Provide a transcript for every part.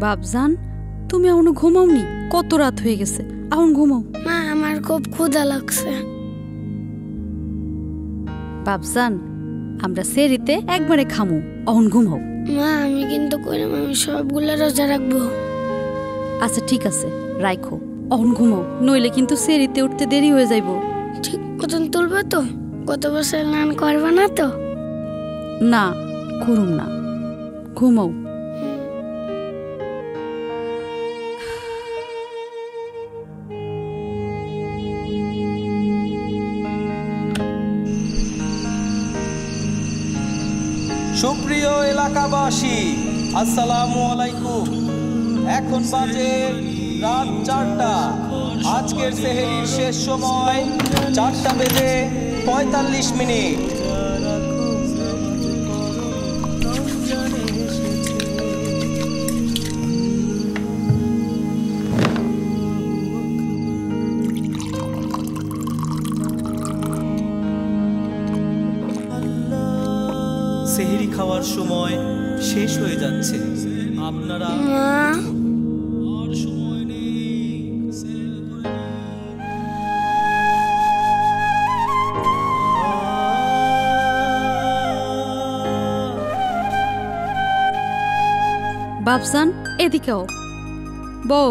বাপজান, তুমি এখনো ঘুমাওনি? কত রাত হয়ে গেছে, এখন ঘুমাও। মা, আমার খুব ক্ষুধা লাগছে। বাপজান, আমরা সেরিতে একবারে খামু, এখন ঘুমাও। মা, আমি কিন্তু কইলাম আমি সবগুলো রোজা রাখবো। আচ্ছা ঠিক আছে, রাখো, এখন ঘুমাও, নইলে কিন্তু সেরিতে উঠতে দেরি হয়ে যাইব। ঠিক মতন তুলবো তো? গত বছর স্নান করবা না তো? না, করুম না, ঘুমাও। সুপ্রিয় এলাকাবাসী, আসসালামু আলাইকুম। এখন বাজে রাত 4টা। আজকের সেহরির শেষ সময় 4:45। সেহরি খাওয়ার সময় শেষ হয়ে যাচ্ছে। আপনারা আর সময় নেই। বাপজান, এদিকেও বউ।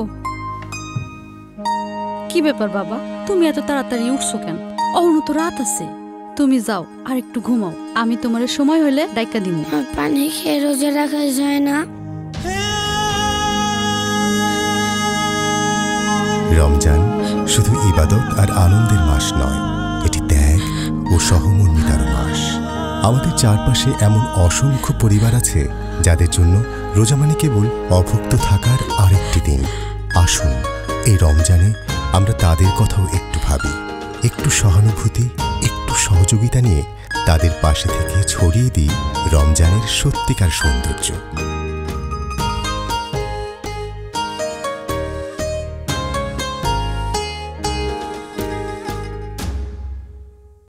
কি ব্যাপার বাবা, তুমি এত তাড়াতাড়ি উঠছো কেন? অহনো তো রাত আছে। তুমি যাও আর একটু ঘুমাও, আমি তোমার সময় হলে ডাইকা দিব। পানি খেয়ে রোজা রাখা যায় না? রমজান শুধু ইবাদত আর আনন্দের মাস নয়, এটি ত্যাগ ও সহমর্মিতার মাস। আমাদের চারপাশে এমন অসংখ্য পরিবার আছে যাদের জন্য রোজা মানে কেবল অভুক্ত থাকার আরেকটি দিন। আসুন এই রমজানে আমরা তাদের কথাও একটু ভাবি, একটু সহানুভূতি, একটু সহযোগিতা নিয়ে তাদের পাশে থেকে ছড়িয়ে দিই রমজানের সত্যিকার সৌন্দর্য।